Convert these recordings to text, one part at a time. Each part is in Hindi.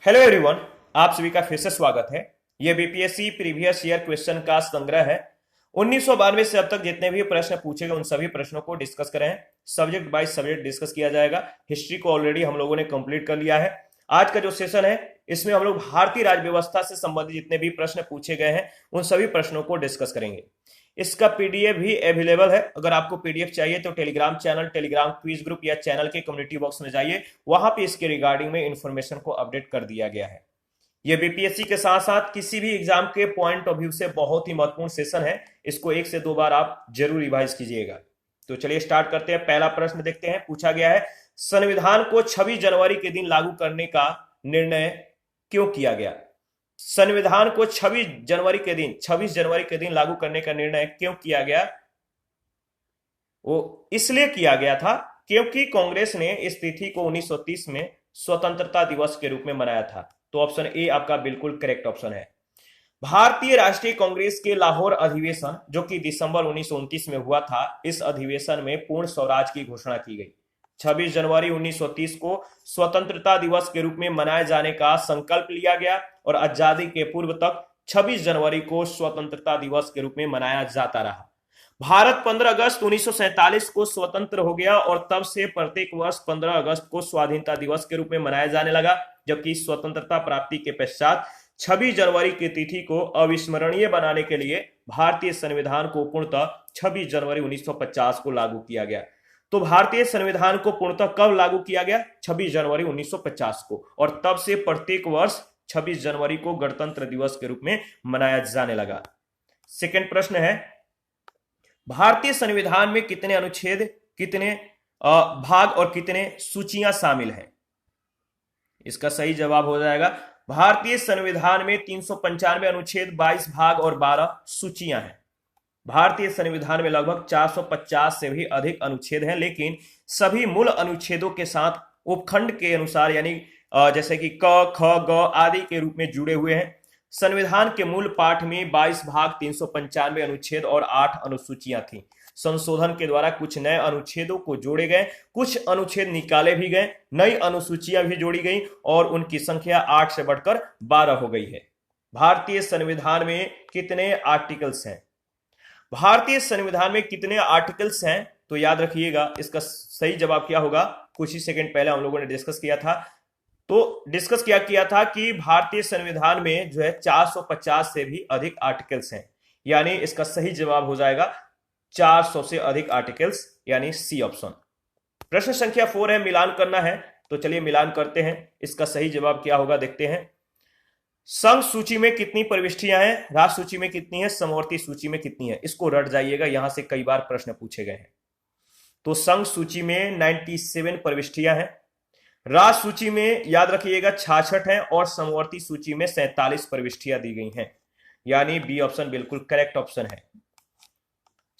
हेलो एवरीवन, आप सभी का फिर से स्वागत है। यह बीपीएससी प्रीवियस ईयर क्वेश्चन का संग्रह है। 1992 से अब तक जितने भी प्रश्न पूछे गए उन सभी प्रश्नों को डिस्कस करें। सब्जेक्ट बाय सब्जेक्ट डिस्कस किया जाएगा। हिस्ट्री को ऑलरेडी हम लोगों ने कंप्लीट कर लिया है। आज का जो सेशन है इसमें हम लोग भारतीय राज्य व्यवस्था से संबंधित जितने भी प्रश्न पूछे गए हैं उन सभी प्रश्नों को डिस्कस करेंगे। इसका पीडीएफ भी अवेलेबल है। अगर आपको पीडीएफ चाहिए तो Telegram channel, Telegram quiz group या चैनल के कम्युनिटी बॉक्स में जाइए, वहां पे इसके रिगार्डिंग में इंफॉर्मेशन को अपडेट कर दिया गया है। ये बीपीएससी के साथ साथ किसी भी एग्जाम के पॉइंट ऑफ व्यू से बहुत ही महत्वपूर्ण सेशन है। इसको 1 से 2 बार आप जरूर रिवाइज कीजिएगा। तो चलिए स्टार्ट करते हैं। पहला प्रश्न देखते हैं। पूछा गया है, संविधान को 26 जनवरी के दिन लागू करने का निर्णय क्यों किया गया? संविधान को 26 जनवरी के दिन लागू करने का निर्णय क्यों किया गया? वो इसलिए किया गया था क्योंकि कांग्रेस ने इस तिथि को 1930 में स्वतंत्रता दिवस के रूप में मनाया था। तो ऑप्शन ए आपका बिल्कुल करेक्ट ऑप्शन है। भारतीय राष्ट्रीय कांग्रेस के लाहौर अधिवेशन जो कि दिसंबर 1929 में हुआ था, इस अधिवेशन में पूर्ण स्वराज की घोषणा की गई। 26 जनवरी 1930 को स्वतंत्रता दिवस के रूप में मनाए जाने का संकल्प लिया गया और आजादी के पूर्व तक 26 जनवरी को स्वतंत्रता दिवस के रूप में मनाया जाता रहा। भारत 15 अगस्त 1947 को स्वतंत्र हो गया और तब से प्रत्येक वर्ष 15 अगस्त को स्वाधीनता दिवस के रूप में मनाया जाने लगा, जबकि स्वतंत्रता प्राप्ति के पश्चात 26 जनवरी की तिथि को अविस्मरणीय बनाने के लिए भारतीय संविधान को पूर्णतः 26 जनवरी 1950 को लागू किया गया। तो भारतीय संविधान को पूर्णतः कब लागू किया गया? 26 जनवरी 1950 को, और तब से प्रत्येक वर्ष 26 जनवरी को गणतंत्र दिवस के रूप में मनाया जाने लगा। सेकंड प्रश्न है, भारतीय संविधान में कितने अनुच्छेद, कितने भाग और कितने सूचियां शामिल हैं? इसका सही जवाब हो जाएगा, भारतीय संविधान में 395 अनुच्छेद, 22 भाग और 12 सूचियां हैं। भारतीय संविधान में लगभग 450 से भी अधिक अनुच्छेद हैं, लेकिन सभी मूल अनुच्छेदों के साथ उपखंड के अनुसार यानी जैसे कि क, ख, ग आदि के रूप में जुड़े हुए हैं। संविधान के मूल पाठ में 22 भाग, 395 अनुच्छेद और 8 अनुसूचियां थी। संशोधन के द्वारा कुछ नए अनुच्छेदों को जोड़े गए, कुछ अनुच्छेद निकाले भी गए, नई अनुसूचियां भी जोड़ी गई और उनकी संख्या 8 से बढ़कर 12 हो गई है। भारतीय संविधान में कितने आर्टिकल्स हैं? भारतीय संविधान में कितने आर्टिकल्स हैं? तो याद रखिएगा, इसका सही जवाब क्या होगा? कुछ ही सेकंड पहले हम लोगों ने डिस्कस किया था। तो डिस्कस क्या किया था कि भारतीय संविधान में जो है 450 से भी अधिक आर्टिकल्स हैं, यानी इसका सही जवाब हो जाएगा 400 से अधिक आर्टिकल्स, यानी सी ऑप्शन। प्रश्न संख्या 4 है, मिलान करना है। तो चलिए मिलान करते हैं। इसका सही जवाब क्या होगा देखते हैं। संघ सूची में कितनी प्रविष्टियां हैं? राष्ट्र सूची में कितनी है? समवर्ती सूची में कितनी है? इसको रट जाइएगा, यहां से कई बार प्रश्न पूछे गए हैं। तो संघ सूची में 97 प्रविष्टियां हैं, राष्ट्र सूची में याद रखिएगा 66 हैं और समवर्ती सूची में 47 प्रविष्टियां दी गई हैं, यानी बी ऑप्शन बिल्कुल करेक्ट ऑप्शन है।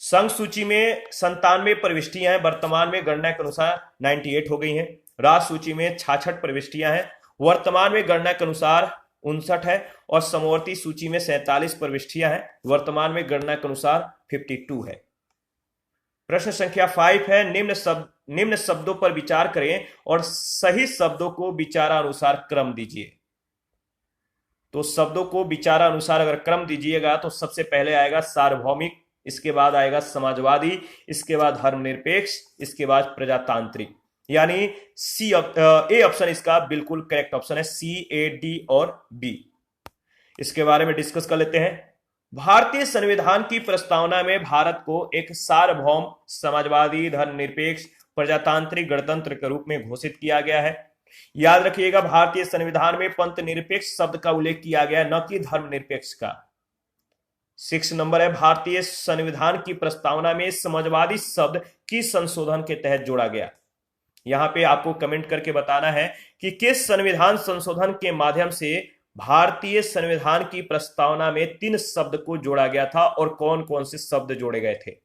संघ सूची में 97 प्रविष्टियां हैं, वर्तमान में गणना के अनुसार 98 हो गई हैं। राष्ट्र सूची में 66 प्रविष्टियां हैं, वर्तमान में गणना के अनुसार 59 है और समवर्ती सूची में 47 प्रविष्टियां हैं, वर्तमान में गणना के अनुसार 52 है। प्रश्न संख्या 5 है, निम्न शब्दों पर विचार करें और सही शब्दों को विचारानुसार क्रम दीजिए। तो शब्दों को विचारानुसार अगर क्रम दीजिएगा तो सबसे पहले आएगा सार्वभौमिक, इसके बाद आएगा समाजवादी, इसके बाद धर्मनिरपेक्ष, इसके बाद प्रजातांत्रिक, यानी सी ए ऑप्शन इसका बिल्कुल करेक्ट ऑप्शन है। सी, ए, डी और बी। इसके बारे में डिस्कस कर लेते हैं। भारतीय संविधान की प्रस्तावना में भारत को एक सार्वभौम, समाजवादी, धर्मनिरपेक्ष, प्रजातांत्रिक गणतंत्र के रूप में घोषित किया गया है। याद रखिएगा, भारतीय संविधान में पंथ निरपेक्ष शब्द का उल्लेख किया गया, न कि धर्मनिरपेक्ष का। 6 नंबर है, भारतीय संविधान की प्रस्तावना में समाजवादी शब्द किस संशोधन के तहत जोड़ा गया? यहां पे आपको कमेंट करके बताना है कि किस संविधान संशोधन के माध्यम से भारतीय संविधान की प्रस्तावना में 3 शब्द को जोड़ा गया था और कौन कौन से शब्द जोड़े गए थे।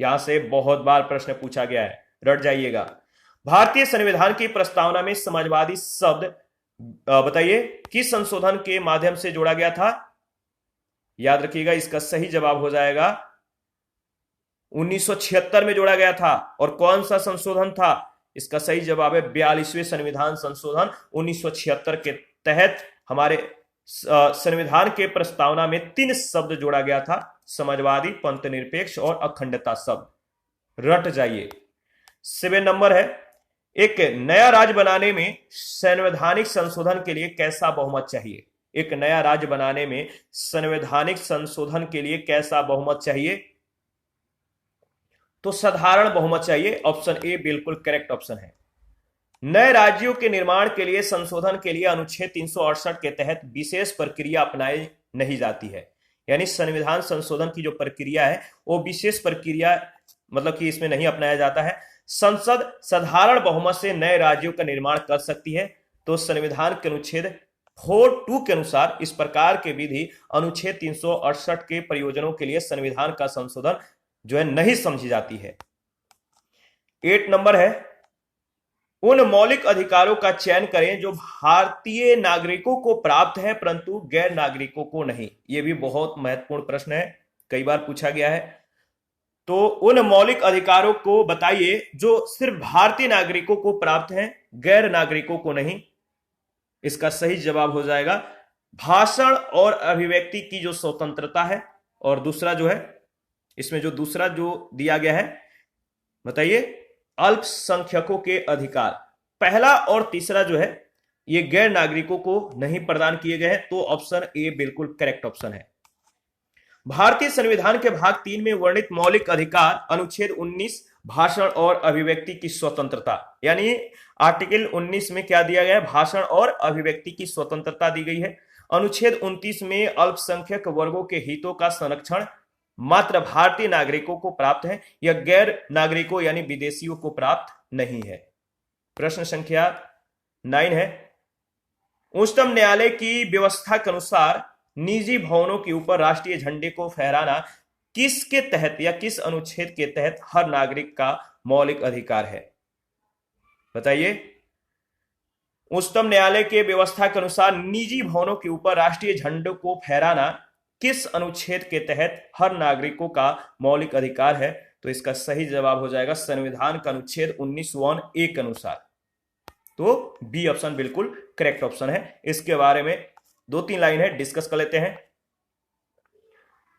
यहां से बहुत बार प्रश्न पूछा गया है, रट जाइएगा। भारतीय संविधान की प्रस्तावना में समाजवादी शब्द बताइए किस संशोधन के माध्यम से जोड़ा गया था? याद रखिएगा, इसका सही जवाब हो जाएगा 1976 में जोड़ा गया था। और कौन सा संशोधन था? इसका सही जवाब है 42वें संविधान संशोधन 1976 के तहत हमारे संविधान के प्रस्तावना में 3 शब्द जोड़ा गया था, समाजवादी, पंथनिरपेक्ष और अखंडता शब्द। रट जाइए। 7 नंबर है, एक नया राज्य बनाने में संवैधानिक संशोधन के लिए कैसा बहुमत चाहिए? एक नया राज्य बनाने में संवैधानिक संशोधन के लिए कैसा बहुमत चाहिए? तो साधारण बहुमत चाहिए। ऑप्शन ए बिल्कुल करेक्ट ऑप्शन है। नए राज्यों के निर्माण के लिए संशोधन के लिए अनुच्छेद 368 के तहत विशेष प्रक्रिया अपनाई नहीं जाती है। यानी संविधान संशोधन की जो प्रक्रिया है वो विशेष प्रक्रिया मतलब कि इसमें नहीं अपनाया जाता है। संसद साधारण बहुमत से नए राज्यों का निर्माण कर सकती है। तो संविधान के अनुच्छेद 4(2) के अनुसार इस प्रकार के विधि अनुच्छेद 368 के प्रयोजनों के लिए संविधान का संशोधन जो है नहीं समझी जाती है। 8 नंबर है, उन मौलिक अधिकारों का चयन करें जो भारतीय नागरिकों को प्राप्त है परंतु गैर नागरिकों को नहीं। यह भी बहुत महत्वपूर्ण प्रश्न है, कई बार पूछा गया है। तो उन मौलिक अधिकारों को बताइए जो सिर्फ भारतीय नागरिकों को प्राप्त हैं, गैर नागरिकों को नहीं। इसका सही जवाब हो जाएगा भाषण और अभिव्यक्ति की जो स्वतंत्रता है, और दूसरा जो है इसमें जो दूसरा जो दिया गया है बताइए अल्पसंख्यकों के अधिकार। पहला और तीसरा जो है ये गैर नागरिकों को नहीं प्रदान किए गए हैं। तो ऑप्शन ए बिल्कुल करेक्ट ऑप्शन है। भारतीय संविधान के भाग 3 में वर्णित मौलिक अधिकार अनुच्छेद 19 भाषण और अभिव्यक्ति की स्वतंत्रता, यानी आर्टिकल 19 में क्या दिया गया है? भाषण और अभिव्यक्ति की स्वतंत्रता दी गई है। अनुच्छेद 29 में अल्पसंख्यक वर्गों के हितों का संरक्षण मात्र भारतीय नागरिकों को प्राप्त है, या गैर नागरिकों यानी विदेशियों को प्राप्त नहीं है। प्रश्न संख्या 9 है, उच्चतम न्यायालय की व्यवस्था के अनुसार निजी भवनों के ऊपर राष्ट्रीय झंडे को फहराना किसके तहत या किस अनुच्छेद के तहत हर नागरिक का मौलिक अधिकार है? बताइए। उच्चतम न्यायालय के व्यवस्था के अनुसार निजी भवनों के ऊपर राष्ट्रीय झंडे को फहराना किस अनुच्छेद के तहत हर नागरिकों का मौलिक अधिकार है? तो इसका सही जवाब हो जाएगा संविधान का अनुच्छेद 19(1)(a) के अनुसार। तो बी ऑप्शन बिल्कुल करेक्ट ऑप्शन है। इसके बारे में 2-3 लाइन है, डिस्कस कर लेते हैं।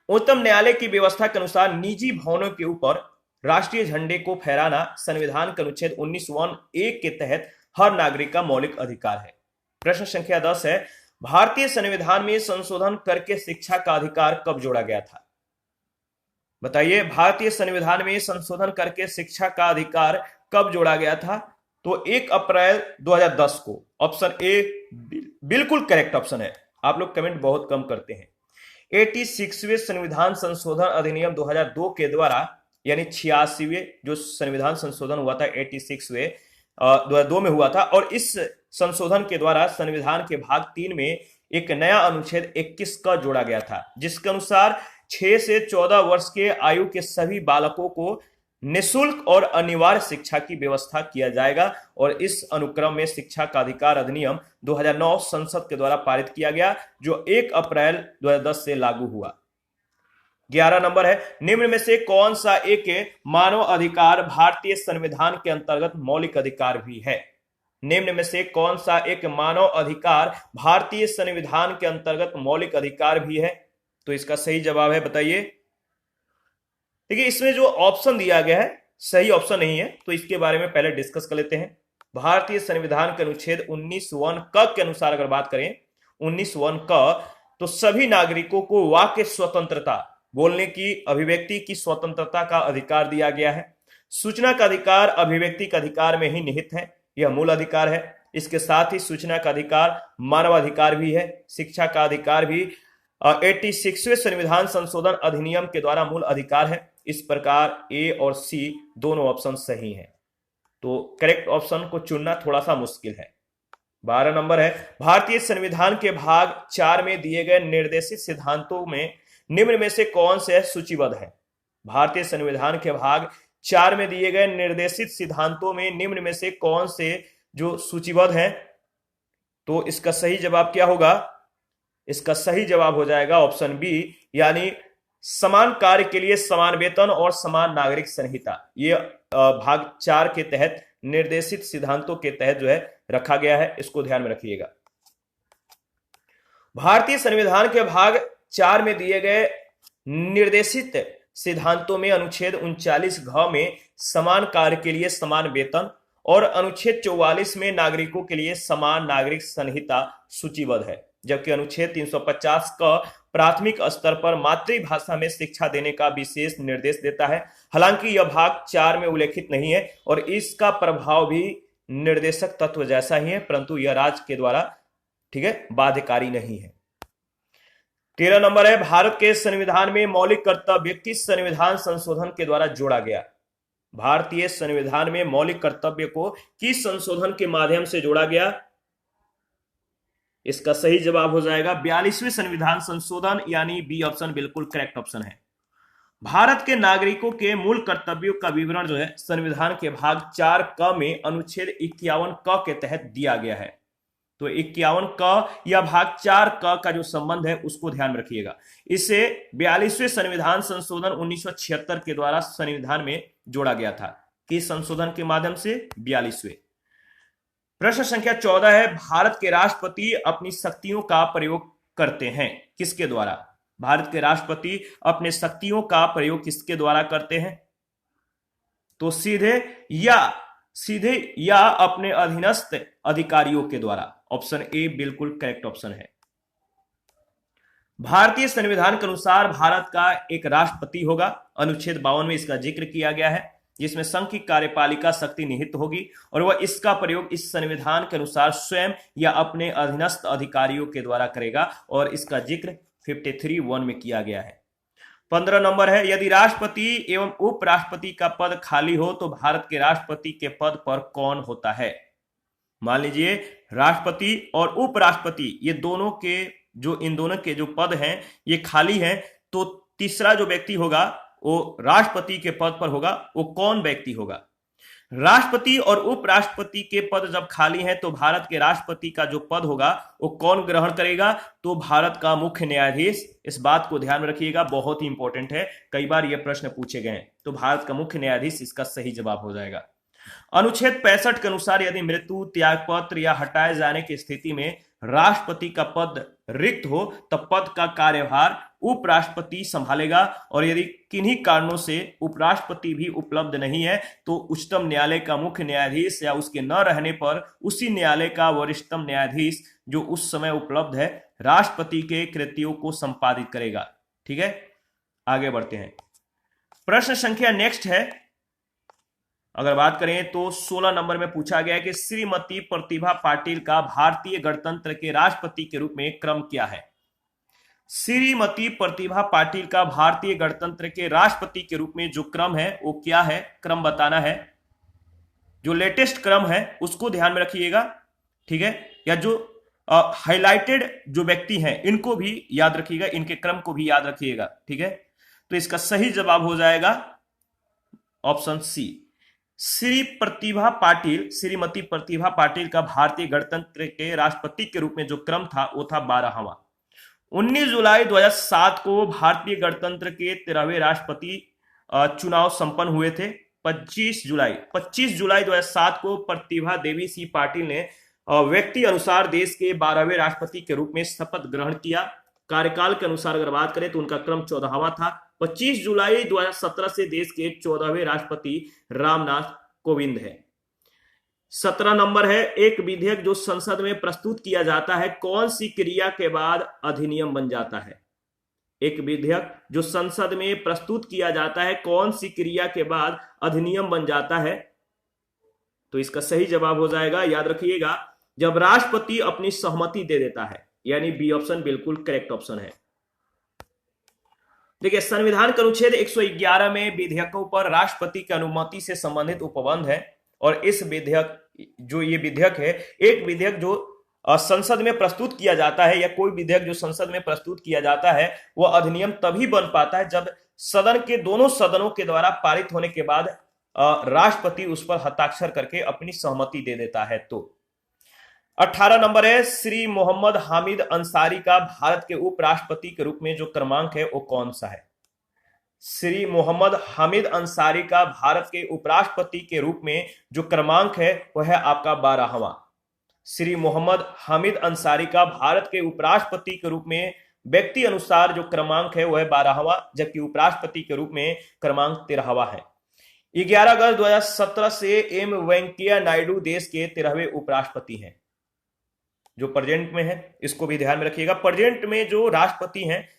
उच्चतम न्यायालय की व्यवस्था के अनुसार निजी भवनों के ऊपर राष्ट्रीय झंडे को फहराना संविधान के अनुच्छेद 19(1)(a) के तहत हर नागरिक का मौलिक अधिकार है। प्रश्न संख्या 10 है, भारतीय संविधान में संशोधन करके शिक्षा का अधिकार कब जोड़ा गया था? बताइए, भारतीय संविधान में संशोधन करके शिक्षा का अधिकार कब जोड़ा गया था? तो 1 अप्रैल 2010 को। ऑप्शन ए बिल्कुल करेक्ट ऑप्शन है। आप लोग कमेंट बहुत कम करते हैं। 86वें संविधान संशोधन अधिनियम 2002 के द्वारा, यानी 86वें जो संविधान संशोधन हुआ था 86वें 2002 में हुआ था, और इस संशोधन के द्वारा संविधान के भाग 3 में एक नया अनुच्छेद 21 का जोड़ा गया था, जिसके अनुसार 6 से 14 वर्ष के आयु के सभी बालकों को निःशुल्क और अनिवार्य शिक्षा की व्यवस्था किया जाएगा। और इस अनुक्रम में शिक्षा का अधिकार अधिनियम 2009 संसद के द्वारा पारित किया गया, जो 1 अप्रैल 2010 से लागू हुआ। 11 नंबर है, निम्न में से कौन सा एक मानव अधिकार भारतीय संविधान के अंतर्गत मौलिक अधिकार भी है? निम्न में से कौन सा एक मानव अधिकार भारतीय संविधान के अंतर्गत मौलिक अधिकार भी है? तो इसका सही जवाब है, बताइए। देखिए, इसमें जो ऑप्शन दिया गया है सही ऑप्शन नहीं है, तो इसके बारे में पहले डिस्कस कर लेते हैं। भारतीय संविधान के अनुच्छेद 19(1) क के अनुसार अगर बात करें 19(1) क, तो सभी नागरिकों को वाक्य स्वतंत्रता, बोलने की, अभिव्यक्ति की स्वतंत्रता का अधिकार दिया गया है। सूचना का अधिकार अभिव्यक्ति का अधिकार में ही निहित है, यह मूल अधिकार है। इसके साथ ही सूचना का अधिकार मानवाधिकार भी है। शिक्षा का अधिकार भी 86वें संविधान संशोधन अधिनियम के द्वारा मूल अधिकार है। इस प्रकार ए और सी दोनों ऑप्शन सही हैं। तो करेक्ट ऑप्शन को चुनना थोड़ा सा मुश्किल है। 12 नंबर है, भारतीय संविधान के भाग 4 में दिए गए निर्देशित सिद्धांतों में निम्न में से कौन से सूचीबद्ध है? भारतीय संविधान के भाग 4 में दिए गए निर्देशित सिद्धांतों में निम्न में से कौन से जो सूचीबद्ध हैं? तो इसका सही जवाब क्या होगा? इसका सही जवाब हो जाएगा ऑप्शन बी, यानी समान कार्य के लिए समान वेतन और समान नागरिक संहिता। ये भाग 4 के तहत निर्देशित सिद्धांतों के तहत जो है रखा गया है, इसको ध्यान में रखिएगा। भारतीय संविधान के भाग 4 में दिए गए निर्देशित सिद्धांतों में अनुच्छेद 39 घ में समान कार्य के लिए समान वेतन और अनुच्छेद 44 में नागरिकों के लिए समान नागरिक संहिता सूचीबद्ध है, जबकि अनुच्छेद 350 का प्राथमिक स्तर पर मातृभाषा में शिक्षा देने का विशेष निर्देश देता है। हालांकि यह भाग 4 में उल्लेखित नहीं है और इसका प्रभाव भी निर्देशक तत्व जैसा ही है, परंतु यह राज्य के द्वारा ठीक है बाध्यकारी नहीं है। 13 नंबर है, भारत के संविधान में मौलिक कर्तव्य किस संविधान संशोधन के द्वारा जोड़ा गया? भारतीय संविधान में मौलिक कर्तव्य को किस संशोधन के माध्यम से जोड़ा गया? इसका सही जवाब हो जाएगा 42वें संविधान संशोधन, यानी बी ऑप्शन बिल्कुल करेक्ट ऑप्शन है। भारत के नागरिकों के मूल कर्तव्यों का विवरण जो है संविधान के भाग 4 क में अनुच्छेद 51 क के तहत दिया गया है। तो 51 क या भाग 4 क का जो संबंध है उसको ध्यान में रखिएगा। इसे 42वें संविधान संशोधन 1976 के द्वारा संविधान में जोड़ा गया था। किस संशोधन के माध्यम से? 42वें। प्रश्न संख्या 14 है, भारत के राष्ट्रपति अपनी शक्तियों का प्रयोग करते हैं किसके द्वारा? भारत के राष्ट्रपति अपने शक्तियों का प्रयोग किसके द्वारा करते हैं? तो सीधे या अपने अधीनस्थ अधिकारियों के द्वारा। ऑप्शन ए बिल्कुल करेक्ट ऑप्शन है। भारतीय संविधान के अनुसार भारत का एक राष्ट्रपति होगा। अनुच्छेद 52 में इसका जिक्र किया गया है, जिसमें संघ की कार्यपालिका शक्ति निहित होगी और वह इसका प्रयोग इस संविधान के अनुसार स्वयं या अपने अधीनस्थ अधिकारियों के द्वारा करेगा और इसका जिक्र 53(1) में किया गया है। 15 नंबर है, यदि राष्ट्रपति एवं उपराष्ट्रपति का पद खाली हो तो भारत के राष्ट्रपति के पद पर कौन होता है? मान लीजिए राष्ट्रपति और उपराष्ट्रपति ये दोनों के इन दोनों के जो पद हैं ये खाली हैं, तो तीसरा जो व्यक्ति होगा वो राष्ट्रपति के पद पर होगा। वो कौन व्यक्ति होगा? राष्ट्रपति और उपराष्ट्रपति के पद जब खाली हैं तो भारत के राष्ट्रपति का जो पद होगा वो कौन ग्रहण करेगा? तो भारत का मुख्य न्यायाधीश। इस बात को ध्यान में रखिएगा, बहुत ही इंपॉर्टेंट है, कई बार ये प्रश्न पूछे गए हैं। तो भारत का मुख्य न्यायाधीश इसका सही जवाब हो जाएगा। अनुच्छेद 65 के अनुसार यदि मृत्यु, त्यागपत्र या हटाए जाने की स्थिति में राष्ट्रपति का पद रिक्त हो तब पद का कार्यभार उपराष्ट्रपति संभालेगा और यदि किन्हीं कारणों से उपराष्ट्रपति भी उपलब्ध नहीं है तो उच्चतम न्यायालय का मुख्य न्यायाधीश या उसके न रहने पर उसी न्यायालय का वरिष्ठतम न्यायाधीश जो उस समय उपलब्ध है राष्ट्रपति के कृत्यों को संपादित करेगा। ठीक है, आगे बढ़ते हैं। प्रश्न संख्या नेक्स्ट है, अगर बात करें तो 16 नंबर में पूछा गया है कि श्रीमती प्रतिभा पाटिल का भारतीय गणतंत्र के राष्ट्रपति के रूप में क्रम क्या है? श्रीमती प्रतिभा पाटिल का भारतीय गणतंत्र के राष्ट्रपति के रूप में जो क्रम है वो क्या है? क्रम बताना है। जो लेटेस्ट क्रम है उसको ध्यान में रखिएगा, ठीक है, या जो हाईलाइटेड जो व्यक्ति हैं इनको भी याद रखिएगा, इनके क्रम को भी याद रखिएगा। ठीक है, तो इसका सही जवाब हो जाएगा ऑप्शन सी। श्रीमती प्रतिभा पाटिल का भारतीय गणतंत्र के राष्ट्रपति के रूप में जो क्रम था वो था 12वां। 19 जुलाई 2007 को भारतीय गणतंत्र के 13वें राष्ट्रपति चुनाव संपन्न हुए थे। 25 जुलाई 2007 को प्रतिभा देवी सिंह पाटिल ने व्यक्ति अनुसार देश के 12वें राष्ट्रपति के रूप में शपथ ग्रहण किया। कार्यकाल के अनुसार अगर बात करें तो उनका क्रम 14वां था। 25 जुलाई 2017 से देश के 14वें राष्ट्रपति रामनाथ कोविंद है। 17 नंबर है, एक विधेयक जो संसद में प्रस्तुत किया जाता है कौन सी क्रिया के बाद अधिनियम बन जाता है? एक विधेयक जो संसद में प्रस्तुत किया जाता है कौन सी क्रिया के बाद अधिनियम बन जाता है? तो इसका सही जवाब हो जाएगा, याद रखिएगा, जब राष्ट्रपति अपनी सहमति दे देता है, यानी बी ऑप्शन बिल्कुल करेक्ट ऑप्शन है। देखिए, संविधान के अनुच्छेद 111 में विधेयकों पर राष्ट्रपति की अनुमति से संबंधित उपबंध है और इस विधेयक जो ये विधेयक है, एक विधेयक जो संसद में प्रस्तुत किया जाता है या कोई विधेयक जो संसद में प्रस्तुत किया जाता है वह अधिनियम तभी बन पाता है जब सदन के दोनों सदनों के द्वारा पारित होने के बाद राष्ट्रपति उस पर हस्ताक्षर करके अपनी सहमति दे देता है। तो 18 नंबर है, श्री मोहम्मद हामिद अंसारी का भारत के उपराष्ट्रपति के रूप में जो क्रमांक है वो कौन सा है? श्री मोहम्मद हामिद अंसारी का भारत के उपराष्ट्रपति के रूप में जो क्रमांक है वह है आपका 12वां। श्री मोहम्मद हामिद अंसारी का भारत के उपराष्ट्रपति के रूप में व्यक्ति अनुसार जो क्रमांक है वह 12वां, जबकि उपराष्ट्रपति के रूप में क्रमांक 13वां है। 11 अगस्त 2017 से एम वेंकैया नायडू देश के 13वें उपराष्ट्रपति हैं। जो प्रेजेंट में है इसको भी ध्यान में रखिएगा। प्रेजेंट में जो राष्ट्रपति हैं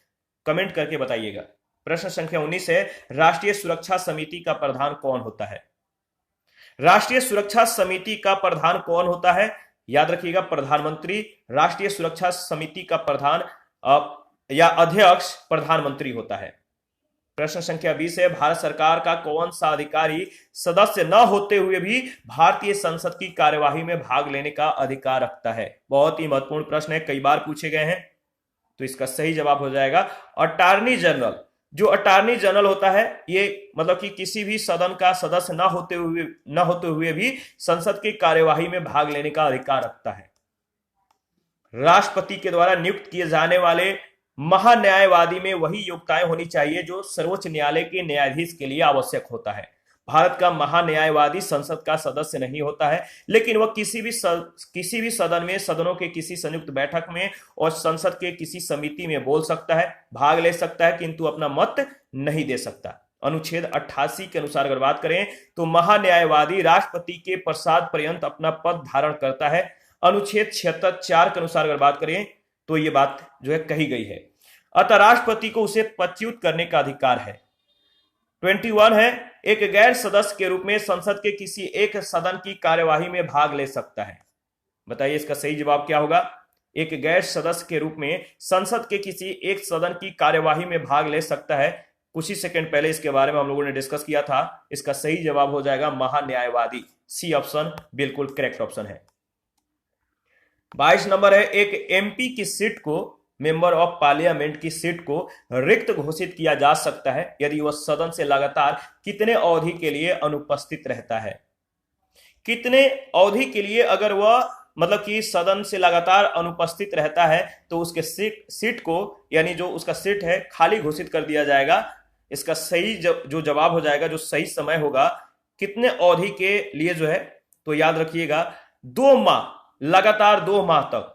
कमेंट करके बताइएगा। प्रश्न संख्या 19 है, राष्ट्रीय सुरक्षा समिति का प्रधान कौन होता है? राष्ट्रीय सुरक्षा समिति का प्रधान कौन होता है? याद रखिएगा, प्रधानमंत्री राष्ट्रीय सुरक्षा समिति का प्रधान या अध्यक्ष प्रधानमंत्री होता है। प्रश्न संख्या 20 है, भारत सरकार का कौन सा अधिकारी सदस्य न होते हुए भी भारतीय संसद की कार्यवाही में भाग लेने का अधिकार रखता है? बहुत ही महत्वपूर्ण प्रश्न है, कई बार पूछे गए हैं। तो इसका सही जवाब हो जाएगा अटॉर्नी जनरल। जो अटॉर्नी जनरल होता है ये मतलब कि किसी भी सदन का सदस्य न होते हुए भी संसद की कार्यवाही में भाग लेने का अधिकार रखता है। राष्ट्रपति के द्वारा नियुक्त किए जाने वाले महान्यायवादी में वही योग्यताएं होनी चाहिए जो सर्वोच्च न्यायालय के न्यायाधीश के लिए आवश्यक होता है। भारत का महान्यायवादी संसद का सदस्य नहीं होता है, लेकिन वह किसी भी सदन में, सदनों के किसी संयुक्त बैठक में और संसद के किसी समिति में बोल सकता है, भाग ले सकता है, किंतु अपना मत नहीं दे सकता। अनुच्छेद 88 के अनुसार अगर बात करें तो महान्यायवादी राष्ट्रपति के प्रसाद पर्यंत अपना पद धारण करता है। अनुच्छेद 76(4) के अनुसार अगर बात करें तो ये बात जो है कही गई है। अतः राष्ट्रपति को उसे पदच्युत करने का अधिकार है। 21 है, एक गैर सदस्य के रूप में संसद के किसी एक सदन की कार्यवाही में भाग ले सकता है। बताइए इसका सही जवाब क्या होगा? एक गैर सदस्य के रूप में संसद के किसी एक सदन की कार्यवाही में भाग ले सकता है। कुछ ही सेकंड पहले इसके बारे में हम लोगों ने डिस्कस किया था। इसका सही जवाब हो जाएगा महान्यायवादी। सी ऑप्शन बिल्कुल करेक्ट ऑप्शन है। 22 नंबर है, एक एमपी की सीट को, मेंबर ऑफ पार्लियामेंट की सीट को रिक्त घोषित किया जा सकता है यदि वह सदन से लगातार कितने अवधि के लिए अनुपस्थित रहता है? कितने अवधि के लिए अगर वह मतलब कि सदन से लगातार अनुपस्थित रहता है तो उसके सीट को, यानी जो उसका सीट है, खाली घोषित कर दिया जाएगा। इसका सही जो जवाब हो जाएगा, जो सही समय होगा कितने अवधि के लिए जो है, तो याद रखिएगा 2 माह, लगातार 2 माह तक।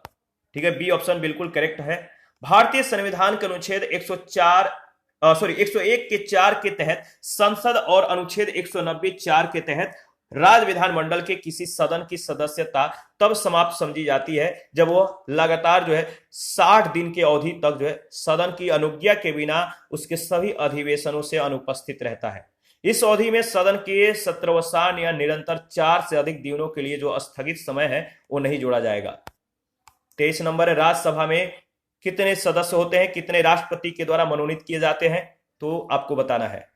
ठीक है, बी ऑप्शन बिल्कुल करेक्ट है। भारतीय संविधान के अनुच्छेद 101 के 4 के तहत संसद और अनुच्छेद 190(4) के तहत राज्य विधानमंडल के किसी सदन की सदस्यता तब समाप्त समझी जाती है जब वह लगातार जो है 60 दिन के अवधि तक जो है सदन की अनुज्ञा के बिना उसके सभी अधिवेशनों से अनुपस्थित रहता है। इस अवधि में सदन के सत्रावसान या निरंतर 4 से अधिक दिनों के लिए जो स्थगित समय है वो नहीं जोड़ा जाएगा। 23 नंबर है, राज्यसभा में कितने सदस्य होते हैं, कितने राष्ट्रपति के द्वारा मनोनीत किए जाते हैं? तो आपको बताना है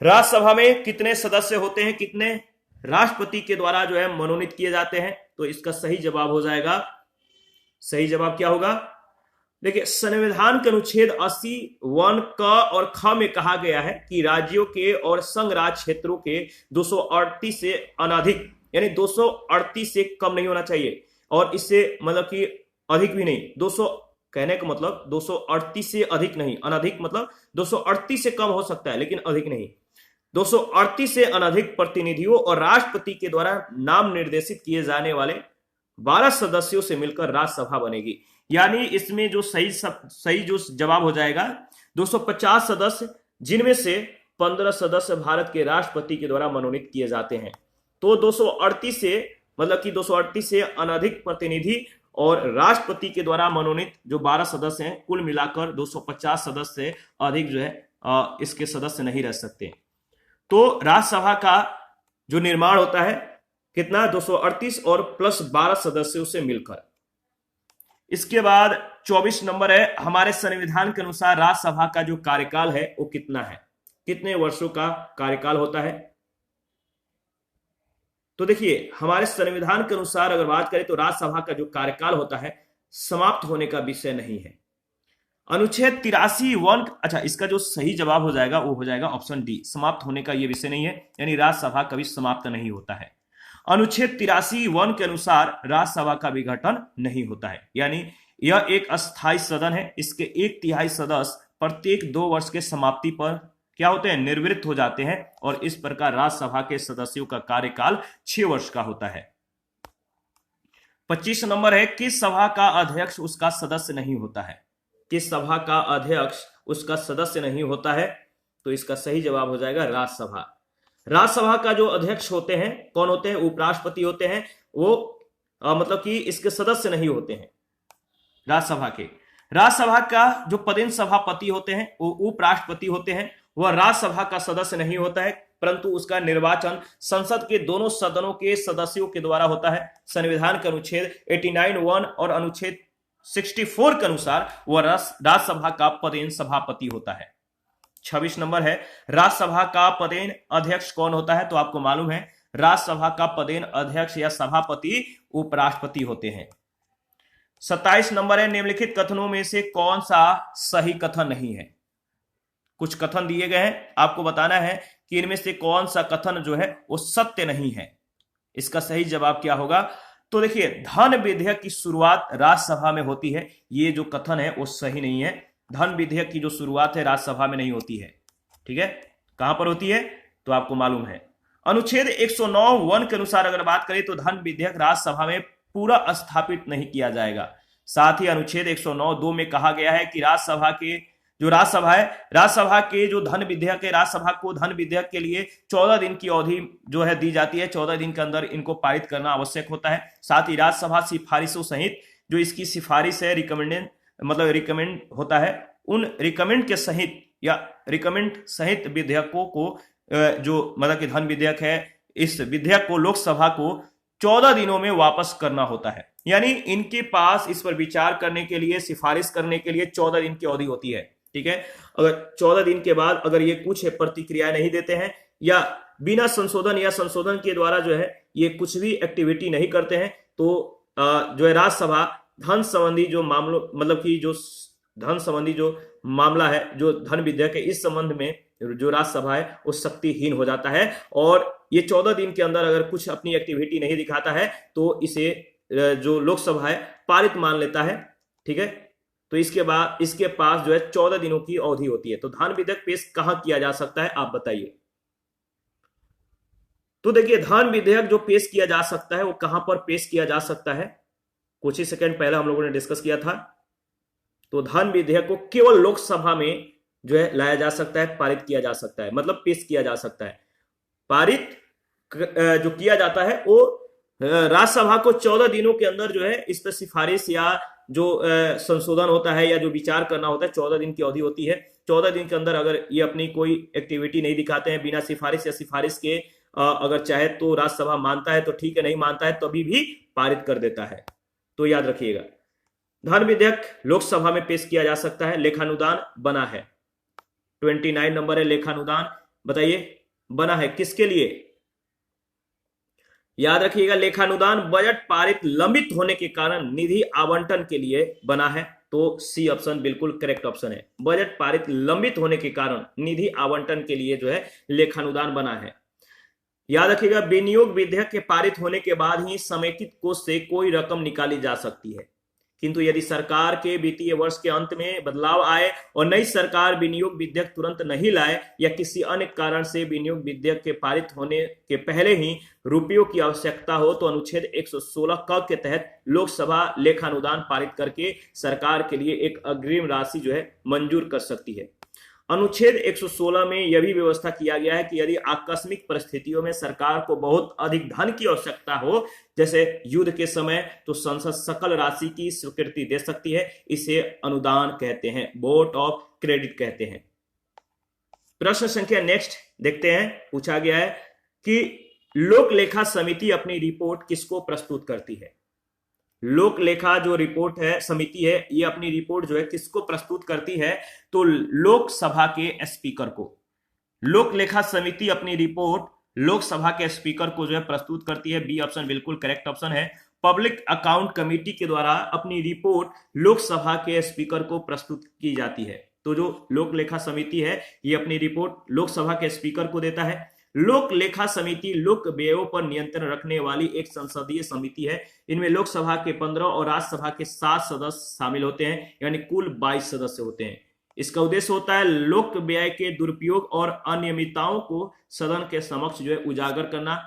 राज्यसभा में कितने सदस्य होते हैं, कितने राष्ट्रपति के द्वारा जो है मनोनीत किए जाते हैं। तो इसका सही जवाब हो जाएगा, सही जवाब क्या होगा? देखिए, संविधान के अनुच्छेद 80(1) क और ख में कहा गया है कि राज्यों के और संघ राज्य क्षेत्रों के 238 से अनधिक, यानी 238 से कम नहीं होना चाहिए और इससे मतलब कि अधिक भी नहीं। 200 कहने का मतलब 238 से अधिक नहीं, अनधिक मतलब 238 से कम हो सकता है लेकिन अधिक नहीं। 238 से अनधिक प्रतिनिधियों और राष्ट्रपति के द्वारा नाम निर्देशित किए जाने वाले 12 सदस्यों से मिलकर राज्यसभा बनेगी। यानी इसमें जो सही जो जवाब हो जाएगा 250 सदस्य, जिनमें से 15 सदस्य भारत के राष्ट्रपति के द्वारा मनोनीत किए जाते हैं। तो 238 से मतलब कि 238 से अनधिक प्रतिनिधि और राष्ट्रपति के द्वारा मनोनीत जो 12 सदस्य हैं, कुल मिलाकर 250 सदस्य से अधिक जो है इसके सदस्य नहीं रह सकते। तो राज्यसभा का जो निर्माण होता है कितना, 238 और प्लस 12 सदस्यों से मिलकर। इसके बाद 24 नंबर है, हमारे संविधान के अनुसार राज्यसभा का जो कार्यकाल है वो कितना है, कितने वर्षों का कार्यकाल होता है? तो देखिए, हमारे संविधान के अनुसार अगर बात करें तो राज्यसभा का जो कार्यकाल होता है समाप्त होने का विषय नहीं है। अनुच्छेद 83(1), अच्छा इसका जो सही जवाब हो जाएगा वो हो जाएगा ऑप्शन डी, समाप्त होने का ये विषय नहीं है, यानी राज्यसभा कभी समाप्त नहीं होता है। अनुच्छेद 83(1) के अनुसार राज्यसभा का विघटन नहीं होता है, यानी यह एक अस्थायी सदन है। इसके 1/3 सदस्य प्रत्येक 2 वर्ष के समाप्ति पर क्या होते हैं, निवृत्त हो जाते हैं और इस प्रकार राज्यसभा के सदस्यों का कार्यकाल 6 वर्ष का होता है। 25 नंबर है, किस सभा का अध्यक्ष उसका सदस्य नहीं होता है? किस सभा का अध्यक्ष उसका सदस्य नहीं होता है? तो इसका सही जवाब हो जाएगा राज्यसभा। राज्यसभा का जो अध्यक्ष होते हैं कौन होते हैं? उपराष्ट्रपति होते हैं। वो मतलब कि इसके सदस्य नहीं होते हैं राज्यसभा के। राज्यसभा का जो पदेन सभापति होते हैं वो उपराष्ट्रपति होते हैं। वह राज्यसभा का सदस्य नहीं होता है, परंतु उसका निर्वाचन संसद के दोनों सदनों के सदस्यों के द्वारा होता है। संविधान के अनुच्छेद 89(1) और अनुच्छेद 64 के अनुसार वह राज्यसभा का पदेन सभापति होता है। 26 नंबर है, राज्यसभा का पदेन अध्यक्ष कौन होता है? तो आपको मालूम है राज्यसभा का पदेन अध्यक्ष या सभापति उपराष्ट्रपति होते हैं। 27 नंबर है, निम्नलिखित कथनों में से कौन सा सही कथन नहीं है? कुछ कथन दिए गए हैं, आपको बताना है कि इनमें से कौन सा कथन जो है वो सत्य नहीं है। इसका सही जवाब क्या होगा? तो देखिए, धन विधेयक की शुरुआत राज्यसभा में होती है, ये जो कथन है वो सही नहीं है। धन विधेयक की जो शुरुआत है राज्यसभा में नहीं होती है। ठीक है, कहां पर होती है? तो आपको मालूम है अनुच्छेद 109(1) के अनुसार अगर बात करें तो धन विधेयक राज्यसभा में पूरा स्थापित नहीं किया जाएगा। साथ ही अनुच्छेद 109(2) में कहा गया है कि राज्यसभा के जो धन विधेयक है, राज्यसभा को धन विधेयक के लिए 14 दिन की अवधि जो है दी जाती है। 14 दिन के अंदर इनको पारित करना आवश्यक होता है। साथ ही राज्यसभा सिफारिशों सहित जो इसकी सिफारिश है, रिकमेंड होता है, उन रिकमेंड के सहित या रिकमेंड सहित विधेयकों को जो मतलब कि धन विधेयक है, इस विधेयक को लोकसभा को 14 दिनों में वापस करना होता है। यानी इनके पास इस पर विचार करने के लिए, सिफारिश करने के लिए 14 दिन की अवधि होती है। ठीक है, अगर 14 दिन के बाद अगर ये कुछ प्रतिक्रिया नहीं देते हैं या बिना संशोधन या संशोधन के द्वारा जो है ये कुछ भी एक्टिविटी नहीं करते हैं, तो जो है राज्यसभा धन संबंधी जो मामलों मतलब कि जो धन संबंधी जो मामला है, जो धन विधेयक है, इस संबंध में जो राज्यसभा है वो शक्तिहीन हो जाता है। और ये 14 दिन के अंदर अगर कुछ अपनी एक्टिविटी नहीं दिखाता है तो इसे जो लोकसभा है पारित मान लेता है। ठीक है, तो इसके बाद इसके पास जो है 14 दिनों की अवधि होती है। तो धन विधेयक पेश कहां किया जा सकता है, आप बताइए। तो देखिए, धन विधेयक जो पेश किया जा सकता है वो कहां पर पेश किया जा सकता है? कुछ ही सेकंड पहले हम लोगों ने डिस्कस किया था। तो धन विधेयक को केवल लोकसभा में जो है लाया जा सकता है, पारित किया जा सकता है, मतलब पेश किया जा सकता है। पारित जो किया जाता है वो राज्यसभा को 14 दिनों के अंदर जो है इस पर सिफारिश या जो संशोधन होता है या जो विचार करना होता है, 14 दिन की अवधि होती है। 14 दिन के अंदर अगर ये अपनी कोई एक्टिविटी नहीं दिखाते हैं बिना सिफारिश या सिफारिश के, अगर चाहे तो राज्यसभा मानता है तो ठीक है, नहीं मानता है तभी भी पारित कर देता है। तो याद रखिएगा, धन विधेयक लोकसभा में पेश किया जा सकता है। लेखानुदान बना है, 29 नंबर है लेखानुदान, बताइए बना है किसके लिए? याद रखिएगा, लेखानुदान बजट पारित लंबित होने के कारण निधि आवंटन के लिए बना है। तो सी ऑप्शन बिल्कुल करेक्ट ऑप्शन है। बजट पारित लंबित होने के कारण निधि आवंटन के लिए जो है लेखानुदान बना है। याद रखिएगा, विनियोग विधेयक के पारित होने के बाद ही समेकित कोष से कोई रकम निकाली जा सकती है, किंतु यदि सरकार के वित्तीय वर्ष के अंत में बदलाव आए और नई सरकार विनियोग विधेयक तुरंत नहीं लाए या किसी अन्य कारण से विनियोग विधेयक के पारित होने के पहले ही रुपयों की आवश्यकता हो तो अनुच्छेद 116 क के तहत लोकसभा लेखानुदान पारित करके सरकार के लिए एक अग्रिम राशि जो है मंजूर कर सकती है। अनुच्छेद 116 में यह भी व्यवस्था किया गया है कि यदि आकस्मिक परिस्थितियों में सरकार को बहुत अधिक धन की आवश्यकता हो, जैसे युद्ध के समय, तो संसद सकल राशि की स्वीकृति दे सकती है। इसे अनुदान कहते हैं, वोट ऑफ क्रेडिट कहते हैं। प्रश्न संख्या नेक्स्ट देखते हैं। पूछा गया है कि लोक लेखा समिति अपनी रिपोर्ट किसको प्रस्तुत करती है? लोक लेखा जो रिपोर्ट है, समिति है, ये अपनी रिपोर्ट जो है किसको प्रस्तुत करती है? तो लोकसभा के स्पीकर को। लोक लेखा समिति अपनी रिपोर्ट लोकसभा के स्पीकर को जो है प्रस्तुत करती है। बी ऑप्शन बिल्कुल करेक्ट ऑप्शन है। पब्लिक अकाउंट कमेटी के द्वारा अपनी रिपोर्ट लोकसभा के स्पीकर को प्रस्तुत की जाती है। तो जो लोक लेखा समिति है ये अपनी रिपोर्ट लोकसभा के स्पीकर को देता है। लोक लेखा समिति लोक व्ययों पर नियंत्रण रखने वाली एक संसदीय समिति है। इनमें लोकसभा के 15 और राज्यसभा के 7 सदस्य शामिल होते हैं, यानी कुल 22 सदस्य होते हैं। इसका उद्देश्य होता है लोक व्यय के दुरुपयोग और अनियमितताओं को सदन के समक्ष जो है उजागर करना,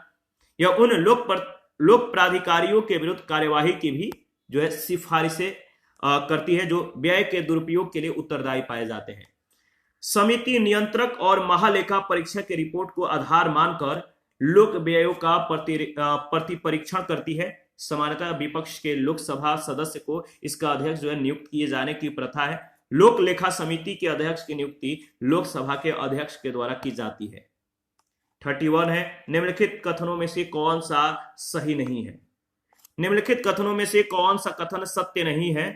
या उन लोक प्राधिकारियों के विरुद्ध कार्यवाही की भी जो है सिफारिशें करती है, जो व्यय के दुरुपयोग के लिए उत्तरदायी पाए जाते हैं। समिति नियंत्रक और महालेखा परीक्षक की रिपोर्ट को आधार मानकर लोक व्ययों का प्रति परीक्षण करती है। सामान्यतः विपक्ष के लोकसभा सदस्य को इसका अध्यक्ष जो है नियुक्त किए जाने की प्रथा है। लोक लेखा समिति के अध्यक्ष की नियुक्ति लोकसभा के अध्यक्ष के द्वारा की जाती है। 31 है, निम्नलिखित कथनों में से कौन सा सही नहीं है? निम्नलिखित कथनों में से कौन सा कथन सत्य नहीं है?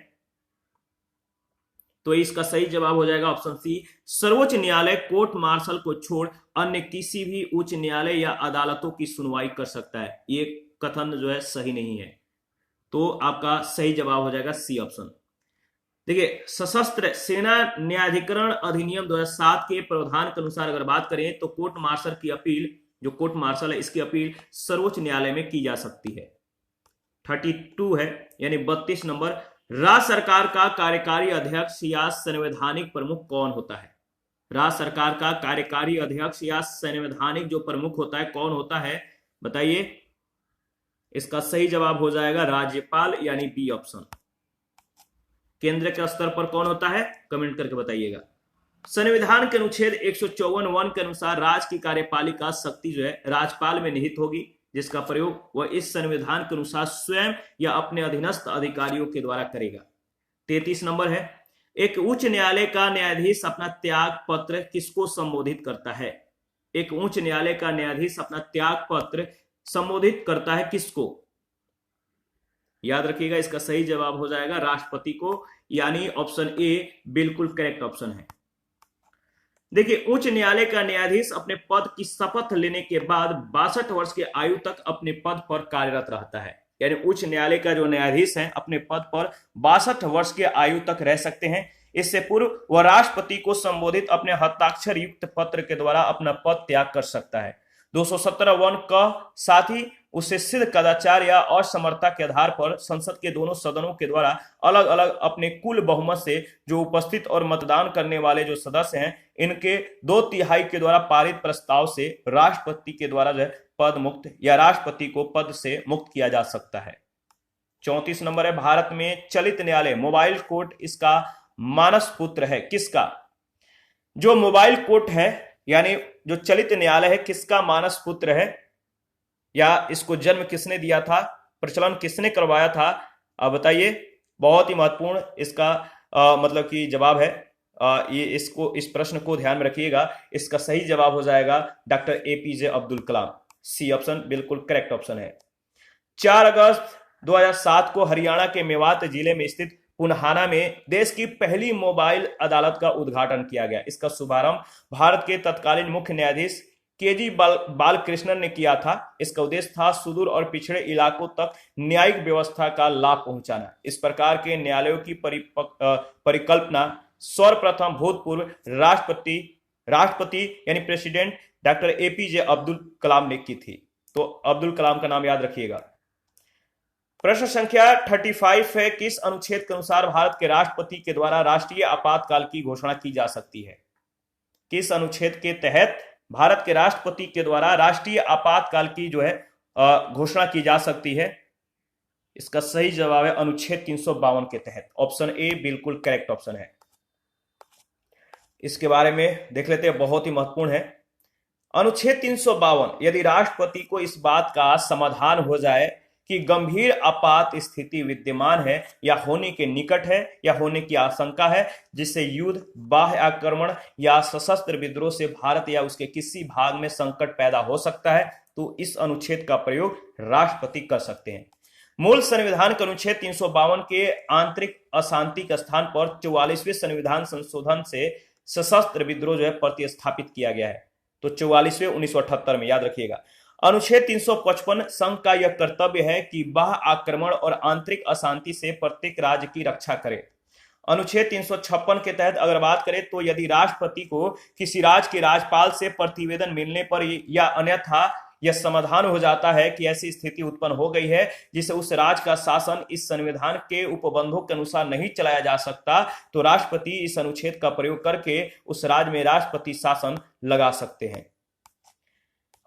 तो इसका सही जवाब हो जाएगा ऑप्शन सी, सर्वोच्च न्यायालय कोर्ट मार्शल को छोड़ अन्य किसी भी उच्च न्यायालय या अदालतों की सुनवाई कर सकता है। ये कथन जो है सही नहीं है। तो आपका सही जवाब हो जाएगा सी ऑप्शन। देखिए, सशस्त्र सेना न्यायाधिकरण अधिनियम 2007 के प्रावधान के अनुसार अगर बात करें तो कोर्ट मार्शल की अपील, जो कोर्ट मार्शल है, इसकी अपील सर्वोच्च न्यायालय में की जा सकती है। 32 है, यानी 32 नंबर, राज्य सरकार का कार्यकारी अध्यक्ष या संवैधानिक प्रमुख कौन होता है? राज्य सरकार का कार्यकारी अध्यक्ष या संवैधानिक जो प्रमुख होता है कौन होता है, बताइए। इसका सही जवाब हो जाएगा राज्यपाल, यानी बी ऑप्शन। केंद्र के स्तर पर कौन होता है, कमेंट करके बताइएगा। संविधान के अनुच्छेद 154(1) के अनुसार राज्य की कार्यपालिका शक्ति जो है राज्यपाल में निहित होगी, जिसका प्रयोग वह इस संविधान के अनुसार स्वयं या अपने अधीनस्थ अधिकारियों के द्वारा करेगा। 33 नंबर है, एक उच्च न्यायालय का न्यायाधीश अपना त्याग पत्र किसको संबोधित करता है? एक उच्च न्यायालय का न्यायाधीश अपना त्याग पत्र संबोधित करता है किसको? याद रखिएगा, इसका सही जवाब हो जाएगा राष्ट्रपति को, यानी ऑप्शन ए बिल्कुल करेक्ट ऑप्शन है। देखिए, उच्च न्यायालय का न्यायाधीश अपने पद की शपथ लेने के बाद 62 वर्ष की आयु तक अपने पद पर कार्यरत रहता है। यानी उच्च न्यायालय का जो न्यायाधीश है अपने पद पर 62 वर्ष की आयु तक रह सकते हैं। इससे पूर्व वह राष्ट्रपति को संबोधित अपने हस्ताक्षर युक्त पत्र के द्वारा अपना पद त्याग कर सकता है। 217(1) का साथ ही उसे सिद्ध कदाचार या असमर्थता के आधार पर संसद के दोनों सदनों के द्वारा अलग अलग अपने कुल बहुमत से जो उपस्थित और मतदान करने वाले जो सदस्य हैं, इनके 2/3 के द्वारा पारित प्रस्ताव से राष्ट्रपति के द्वारा जो पद मुक्त या राष्ट्रपति को पद से मुक्त किया जा सकता है। 34 नंबर है, भारत में चलित न्यायालय मोबाइल कोर्ट इसका मानस पुत्र है किसका? जो मोबाइल कोर्ट है यानी जो चलित न्यायालय है किसका मानस पुत्र है, या इसको जन्म किसने दिया था, प्रचलन किसने करवाया था? बताइए। बहुत ही महत्वपूर्ण इसका मतलब कि जवाब है। ये इस प्रश्न को ध्यान में रखिएगा। इसका सही जवाब हो जाएगा doctor APJ Abdul Kalam, C option बिल्कुल करेक्ट ऑप्शन है। 4 अगस्त 2007 को हरियाणा के मेवात जिले में स्थित पुन्हाना में देश की पहली मोबाइल अदालत का उद्घाटन किया गया। इसका शुभारंभ भारत के तत्कालीन मुख्य न्यायाधीश केजी बालकृष्णन ने किया था। इसका उद्देश्य था सुदूर और पिछड़े इलाकों तक न्यायिक व्यवस्था का लाभ पहुंचाना। इस प्रकार के न्यायालयों की परिकल्पना सर्वप्रथम भूतपूर्व राष्ट्रपति यानी president doctor APJ Abdul Kalam ने की थी। तो अब्दुल कलाम का नाम याद रखिएगा। प्रश्न संख्या 35 है, किस अनुच्छेद के अनुसार भारत के राष्ट्रपति के द्वारा राष्ट्रीय आपातकाल की घोषणा की जा सकती है? किस अनुच्छेद के तहत भारत के राष्ट्रपति के द्वारा राष्ट्रीय आपातकाल की जो है घोषणा की जा सकती है? इसका सही जवाब है अनुच्छेद 352 के तहत, ऑप्शन ए बिल्कुल करेक्ट ऑप्शन है। इसके बारे में देख लेते हैं, बहुत ही महत्वपूर्ण है। अनुच्छेद 352, यदि राष्ट्रपति को इस बात का समाधान हो जाए कि गंभीर आपात स्थिति विद्यमान है या होने के निकट है या होने की आशंका है, जिससे युद्ध, बाह्य आक्रमण या सशस्त्र विद्रोह से भारत या उसके किसी भाग में संकट पैदा हो सकता है, तो इस अनुच्छेद का प्रयोग राष्ट्रपति कर सकते हैं। मूल संविधान के अनुच्छेद 352 के आंतरिक अशांति के स्थान पर 44वें संविधान संशोधन से सशस्त्र विद्रोह जो है प्रतिस्थापित किया गया है। तो 44वें 1978 में, याद रखिएगा। अनुच्छेद 355 संघ का यह कर्तव्य है कि बाह्य आक्रमण और आंतरिक अशांति से प्रत्येक राज्य की रक्षा करे। अनुच्छेद 356 के तहत अगर बात करें तो यदि राष्ट्रपति को किसी राज्य के राज्यपाल से प्रतिवेदन मिलने पर या अन्यथा यह समाधान हो जाता है कि ऐसी स्थिति उत्पन्न हो गई है जिसे उस राज्य का शासन इस संविधान के उपबंधों के अनुसार नहीं चलाया जा सकता, तो राष्ट्रपति इस अनुच्छेद का प्रयोग करके उस राज्य में राष्ट्रपति शासन लगा सकते हैं।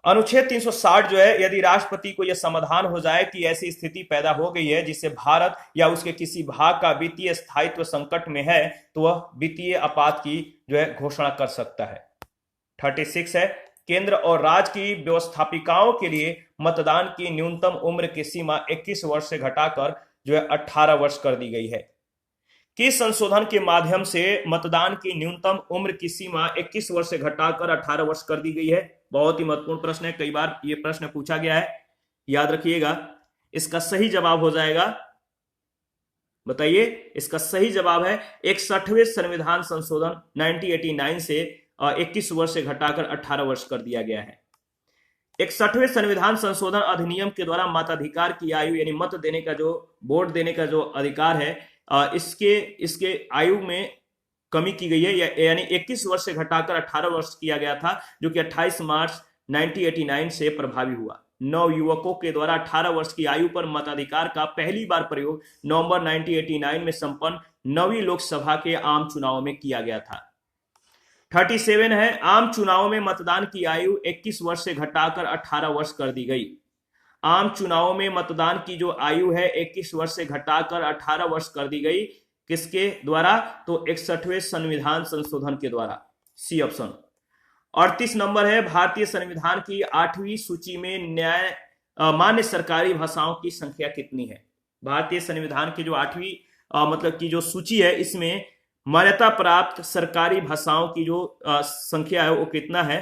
अनुच्छेद 360 जो है, यदि राष्ट्रपति को यह समाधान हो जाए कि ऐसी स्थिति पैदा हो गई है जिससे भारत या उसके किसी भाग का वित्तीय स्थायित्व संकट में है, तो वह वित्तीय आपात की जो है घोषणा कर सकता है। 36 है, केंद्र और राज्य की व्यवस्थापिकाओं के लिए मतदान की न्यूनतम उम्र की सीमा 21 वर्ष से घटाकर जो है 18 वर्ष कर दी गई है। किस संशोधन के माध्यम से मतदान की न्यूनतम उम्र की सीमा 21 वर्ष से घटाकर 18 वर्ष कर दी गई है? बहुत ही महत्वपूर्ण प्रश्न है, कई बार यह प्रश्न पूछा गया है, याद रखिएगा। इसका सही जवाब हो जाएगा, बताइए, इसका सही जवाब है 61वें संविधान संशोधन 1989 से 21 वर्ष से घटाकर 18 वर्ष कर दिया गया है। 61वें संविधान संशोधन अधिनियम के द्वारा मताधिकार की आयु यानी मत देने का जो वोट देने का जो अधिकार है, इसके आयु में कमी की गई है, यानी 21 वर्ष से घटाकर 18 वर्ष किया गया था, जो कि 28 मार्च 1989 से प्रभावी हुआ। नव युवकों के द्वारा 18 वर्ष की आयु पर मताधिकार का पहली बार प्रयोग नवंबर 1989 में संपन्न 9वीं लोकसभा के आम चुनाव में किया गया था। 37 है, आम चुनाव में मतदान की आयु 21 वर्ष से घटाकर 18 वर्ष कर दी गई। आम चुनाव में मतदान की जो आयु है 21 वर्ष से घटाकर 18 वर्ष कर दी गई, किसके द्वारा? तो 61वें संविधान संशोधन के द्वारा, सी ऑप्शन। 38 नंबर है, भारतीय संविधान की 8वीं सूची में मान्य सरकारी भाषाओं की संख्या कितनी है? भारतीय संविधान की जो 8वीं मतलब की जो सूची है, इसमें मान्यता प्राप्त सरकारी भाषाओं की जो संख्या है वो कितना है?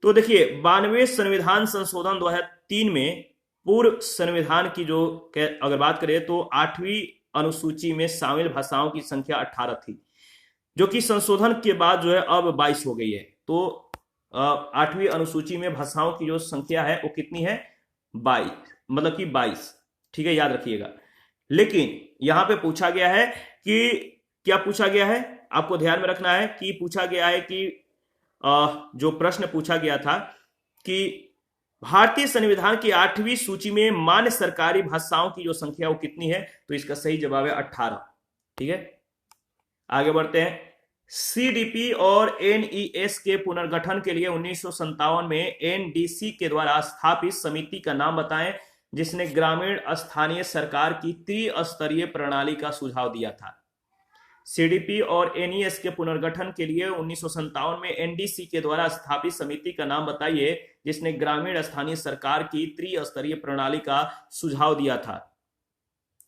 तो देखिए, 92वें संविधान संशोधन 2003 में पूर्व संविधान की जो अगर बात करें तो 8वीं अनुसूची में शामिल भाषाओं की संख्या 18 थी, जो कि संशोधन के बाद जो है अब 22 हो गई है। तो 8वीं अनुसूची में भाषाओं की जो संख्या है वो कितनी है? 22, मतलब कि 22, ठीक है, याद रखिएगा। लेकिन यहां पे पूछा गया है कि क्या पूछा गया है, आपको ध्यान में रखना है कि पूछा गया है कि जो प्रश्न पूछा गया था कि भारतीय संविधान की 8वीं सूची में मान्य सरकारी भाषाओं की जो संख्या वो कितनी है? तो इसका सही जवाब है 18, ठीक है। आगे बढ़ते हैं। सीडीपी और एनईएस के पुनर्गठन के लिए 1957 में एनडीसी के द्वारा स्थापित समिति का नाम बताएं, जिसने ग्रामीण स्थानीय सरकार की त्रिस्तरीय प्रणाली का सुझाव दिया था। सीडीपी और एनईएस के पुनर्गठन के लिए 1957 में एनडीसी के द्वारा स्थापित समिति का नाम बताइए, जिसने ग्रामीण स्थानीय सरकार की त्रिस्तरीय प्रणाली का सुझाव दिया था।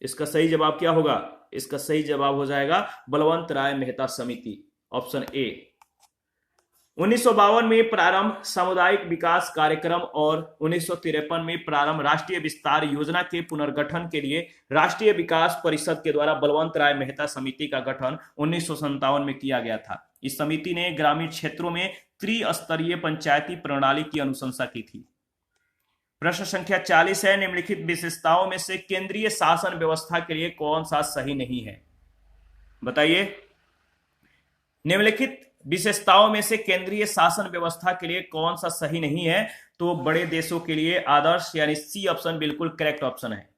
इसका सही जवाब क्या होगा? इसका सही जवाब हो जाएगा बलवंत राय मेहता समिति, ऑप्शन ए। 1952 में प्रारंभ सामुदायिक विकास कार्यक्रम और 1953 में प्रारंभ राष्ट्रीय विस्तार योजना के पुनर्गठन के लिए राष्ट्रीय विकास परिषद के द्वारा बलवंत राय मेहता समिति का गठन 1957 में किया गया था। इस समिति ने ग्रामीण क्षेत्रों में त्रिस्तरीय पंचायती प्रणाली की अनुशंसा की थी। प्रश्न संख्या 40 है, निम्नलिखित विशेषताओं में से केंद्रीय शासन व्यवस्था के लिए कौन सा सही नहीं है? बताइए, निम्नलिखित विशेषताओं में से केंद्रीय शासन व्यवस्था के लिए कौन सा सही नहीं है? तो बड़े देशों के लिए आदर्श, यानी सी ऑप्शन बिल्कुल करेक्ट ऑप्शन है।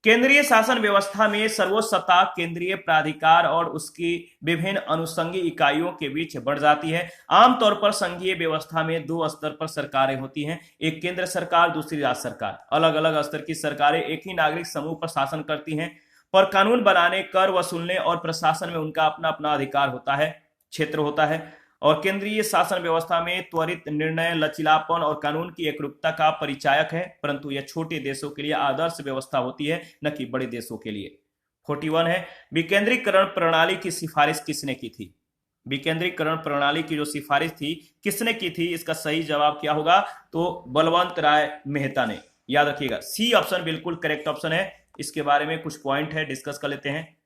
केंद्रीय शासन व्यवस्था में सर्वोच्च सत्ता केंद्रीय प्राधिकार और उसकी विभिन्न अनुषंगी इकाइयों के बीच बढ़ जाती है। आमतौर पर संघीय व्यवस्था में 2 स्तर पर सरकारें होती हैं, एक केंद्र सरकार, दूसरी राज्य सरकार। अलग अलग स्तर की सरकारें एक ही नागरिक समूह पर शासन करती हैं, पर कानून बनाने, कर वसूलने और प्रशासन में उनका अपना अपना अधिकार होता है, क्षेत्र होता है। और केंद्रीय शासन व्यवस्था में त्वरित निर्णय, लचीलापन और कानून की एकरूपता का परिचायक है, परंतु यह छोटे देशों के लिए आदर्श व्यवस्था होती है, न कि बड़े देशों के लिए। 41 है, विकेंद्रीकरण प्रणाली की सिफारिश किसने की थी? विकेंद्रीकरण प्रणाली की जो सिफारिश थी किसने की थी? इसका सही जवाब क्या होगा? तो बलवंत राय मेहता ने, याद रखिएगा, सी ऑप्शन बिल्कुल करेक्ट ऑप्शन है। इसके बारे में कुछ पॉइंट है, डिस्कस कर लेते हैं।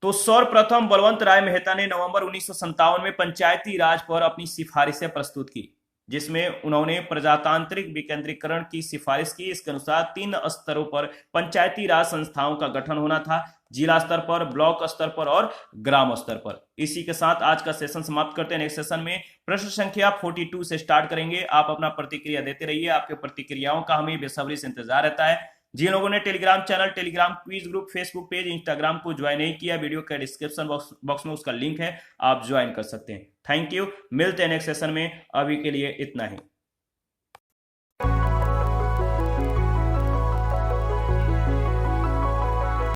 तो सर्वप्रथम बलवंत राय मेहता ने नवंबर 1957 में पंचायती राज पर अपनी सिफारिशें प्रस्तुत की, जिसमें उन्होंने प्रजातांत्रिक विकेंद्रीकरण की सिफारिश की। इसके अनुसार 3 स्तरों पर पंचायती राज संस्थाओं का गठन होना था, जिला स्तर पर, ब्लॉक स्तर पर और ग्राम स्तर पर। इसी के साथ आज का सेशन समाप्त करते हैं। नेक्स्ट सेशन में प्रश्न संख्या 42 से स्टार्ट करेंगे। आप अपना प्रतिक्रिया देते रहिए, आपके प्रतिक्रियाओं का हमें बेसब्री से इंतजार रहता है। जिन लोगों ने Telegram channel, Telegram quiz group, Facebook page, Instagram को ज्वाइन नहीं किया, वीडियो का डिस्क्रिप्शन बॉक्स में उसका लिंक है, आप ज्वाइन कर सकते हैं। थैंक यू, मिलते हैं नेक्स्ट सेशन में, अभी के लिए इतना ही।